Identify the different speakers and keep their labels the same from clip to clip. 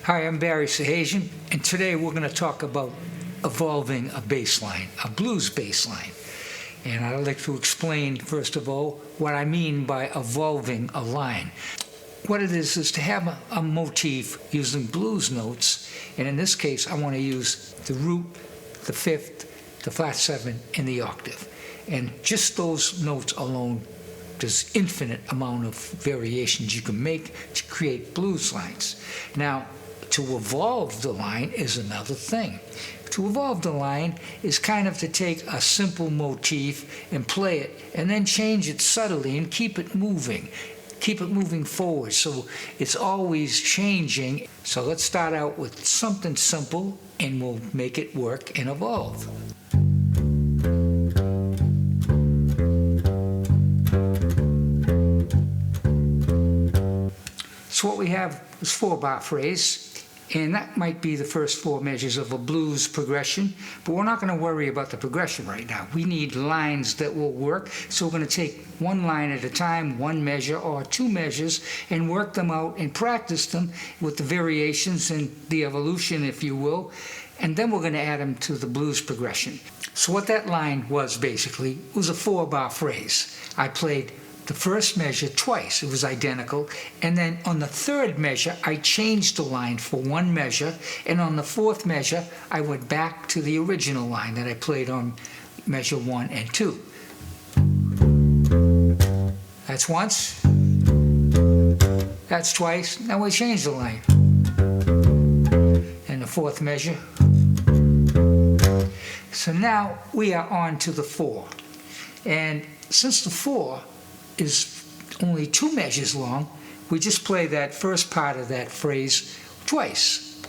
Speaker 1: Hi, I'm Barry Sahajian, and today we're going to talk about evolving a bass line, a blues bass line. And I'd like to explain, first of all, what I mean by evolving a line. What it is to have a motif using blues notes, and in this case I want to use the root, the fifth, the flat seven, and the octave. And just those notes alone, there's infinite amount of variations you can make to create blues lines. Now, to evolve the line is another thing. To evolve the line is kind of to take a simple motif and play it, and then change it subtly and keep it moving forward, so it's always changing. So let's start out with something simple and we'll make it work and evolve. So what we have is 4-bar phrase, and that might be the first 4 measures of a blues progression, but we're not going to worry about the progression right now. We need lines that will work, so we're going to take one line at a time, 1 measure or 2 measures, and work them out and practice them with the variations and the evolution, if you will, and then we're going to add them to the blues progression. So what that line was basically was a 4-bar phrase. I played the first measure twice, it was identical, and then on the third measure I changed the line for 1 measure, and on the 4th measure I went back to the original line that I played on measure 1 and 2. That's once, that's twice, now we change the line. And the 4th measure. So now we are on to the 4. And since the 4 is only 2 measures long, we just play that first part of that phrase twice.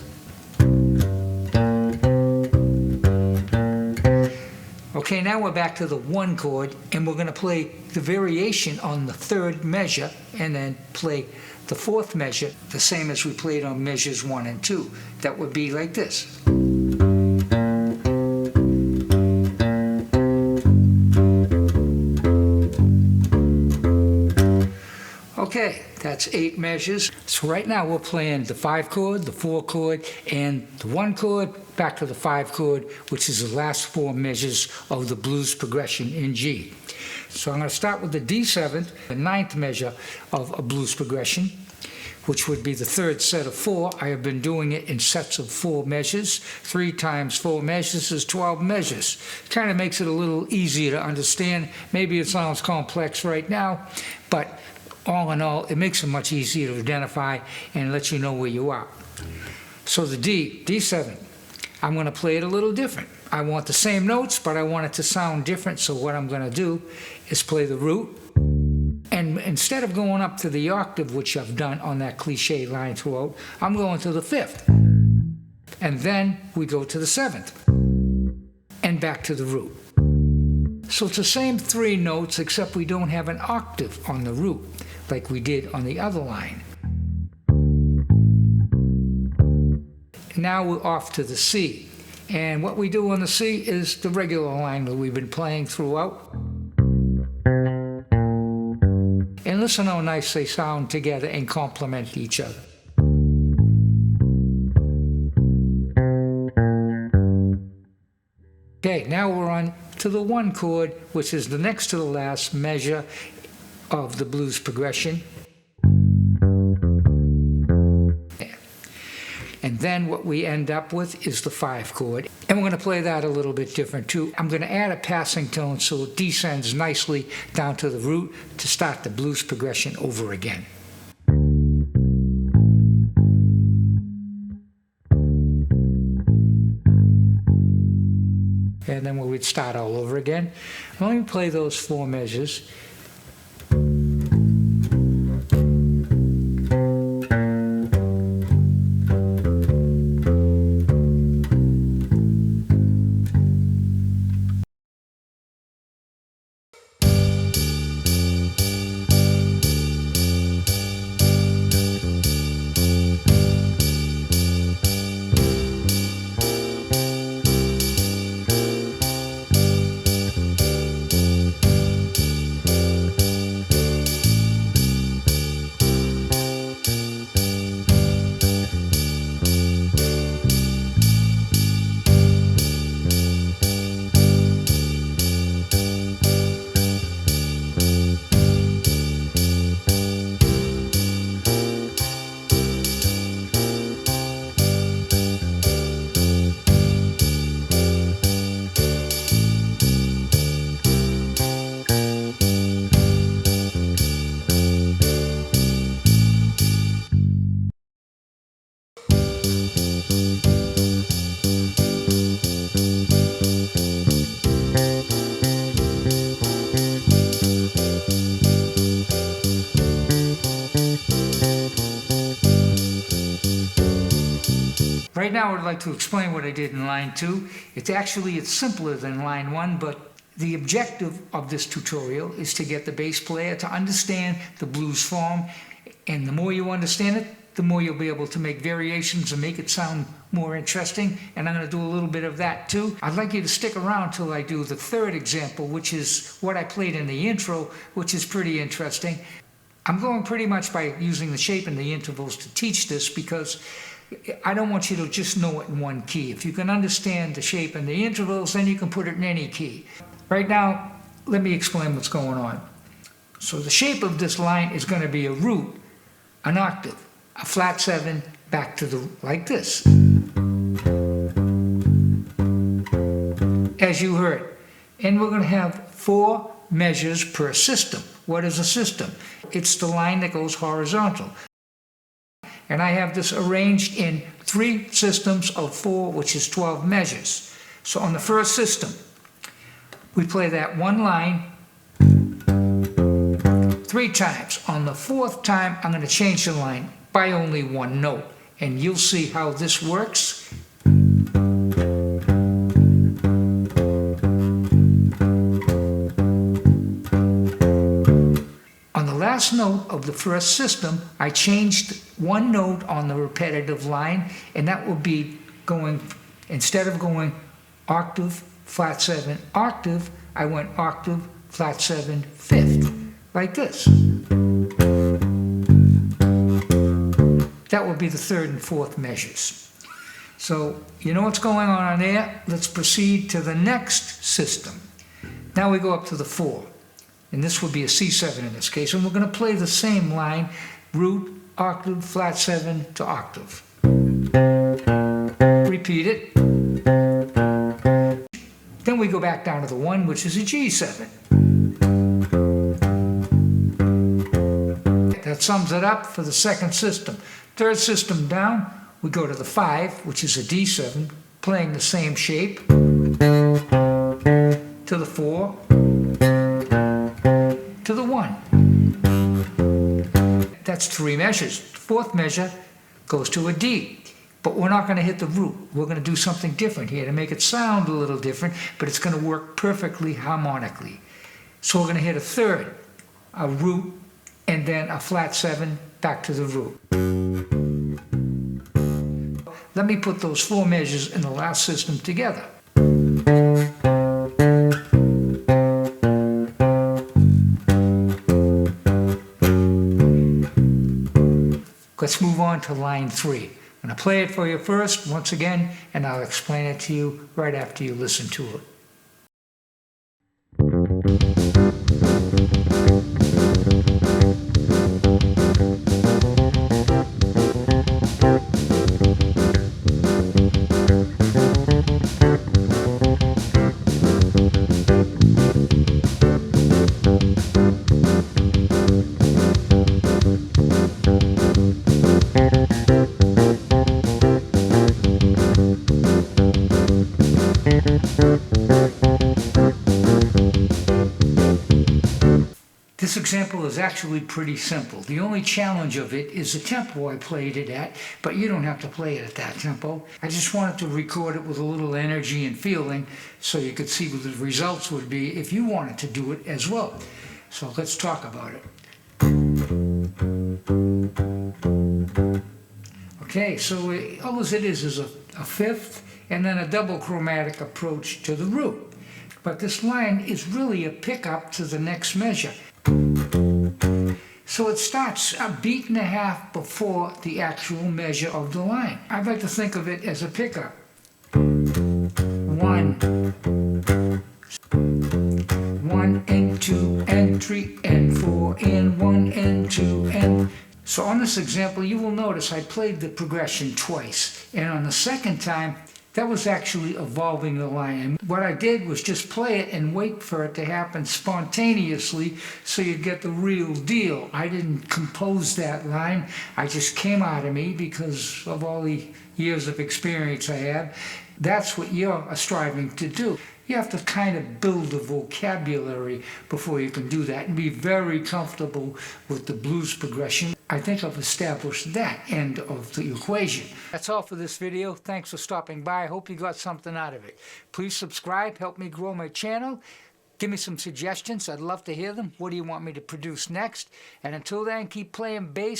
Speaker 1: Okay, now we're back to the 1 chord, and we're going to play the variation on the 3rd measure and then play the 4th measure the same as we played on measures 1 and 2. That would be like this. Okay, that's 8 measures. So right now we're playing the 5 chord, the 4 chord, and the 1 chord, back to the 5 chord, which is the last 4 measures of the blues progression in G. So I'm going to start with the D7, the 9th measure of a blues progression, which would be the 3rd set of 4. I have been doing it in sets of 4 measures. 3 times 4 measures is 12 measures. Kind of makes it a little easier to understand. Maybe it sounds complex right now, but all in all, it makes it much easier to identify and let you know where you are. So the D7, I'm going to play it a little different. I want the same notes, but I want it to sound different, so what I'm going to do is play the root, and instead of going up to the octave, which I've done on that cliche line throughout, I'm going to the 5th. And then we go to the 7th, and back to the root. So it's the same 3 notes, except we don't have an octave on the root, like we did on the other line. Now we're off to the C. And what we do on the C is the regular line that we've been playing throughout. And listen how nice they sound together and complement each other. Okay, now we're on to the 1 chord, which is the next to the last measure of the blues progression. And then what we end up with is the 5 chord. And we're going to play that a little bit different too. I'm going to add a passing tone so it descends nicely down to the root to start the blues progression over again. And then we would start all over again. Let me play those 4 measures. Right now I'd like to explain what I did in line 2. It's simpler than line 1, but the objective of this tutorial is to get the bass player to understand the blues form, and the more you understand it, the more you'll be able to make variations and make it sound more interesting, and I'm going to do a little bit of that too. I'd like you to stick around till I do the third example, which is what I played in the intro, which is pretty interesting. I'm going pretty much by using the shape and the intervals to teach this because I don't want you to just know it in one key. If you can understand the shape and the intervals, then you can put it in any key. Right now, let me explain what's going on. So the shape of this line is going to be a root, an octave, a flat 7 back to the, like this. As you heard. And we're going to have 4 measures per system. What is a system? It's the line that goes horizontal. And I have this arranged in 3 systems of 4, which is 12 measures. So on the first system, we play that one line 3 times. On the 4th time, I'm going to change the line by only 1 note. And you'll see how this works. On the last note of the first system, I changed 1 note on the repetitive line, and that will be going, instead of going octave, flat 7, octave, I went octave, flat 7, 5th, like this. That will be the 3rd and 4th measures. So, you know what's going on there? Let's proceed to the next system. Now we go up to the 4, and this will be a C7 in this case, and we're going to play the same line, root, octave, flat 7 to octave. Repeat it. Then we go back down to the 1, which is a G7. That sums it up for the second system. Third system down, we go to the 5, which is a D7, playing the same shape, to the 4, to the 1. That's 3 measures. The 4th measure goes to a D. But we're not going to hit the root. We're going to do something different here to make it sound a little different, but it's going to work perfectly harmonically. So we're going to hit a 3rd, a root, and then a flat 7 back to the root. Let me put those 4 measures in the last system together. Let's move on to line 3. I'm going to play it for you first, once again, and I'll explain it to you right after you listen to it. This example is actually pretty simple. The only challenge of it is the tempo I played it at, but you don't have to play it at that tempo. I just wanted to record it with a little energy and feeling so you could see what the results would be if you wanted to do it as well. So let's talk about it. Okay, so all it is a 5th and then a double chromatic approach to the root. But this line is really a pickup to the next measure. So it starts a beat and a half before the actual measure of the line. I'd like to think of it as a pickup. 1, 1 and 2 and 3 and 4 and 1 and 2 and... So on this example, you will notice I played the progression twice. And on the second time, that was actually evolving the line. And what I did was just play it and wait for it to happen spontaneously so you'd get the real deal. I didn't compose that line. I just came out of me because of all the years of experience I have. That's what you're striving to do. You have to kind of build a vocabulary before you can do that and be very comfortable with the blues progression. I think I've established that end of the equation. That's all for this video. Thanks for stopping by. I hope you got something out of it. Please subscribe, help me grow my channel. Give me some suggestions. I'd love to hear them. What do you want me to produce next? And until then, keep playing bass.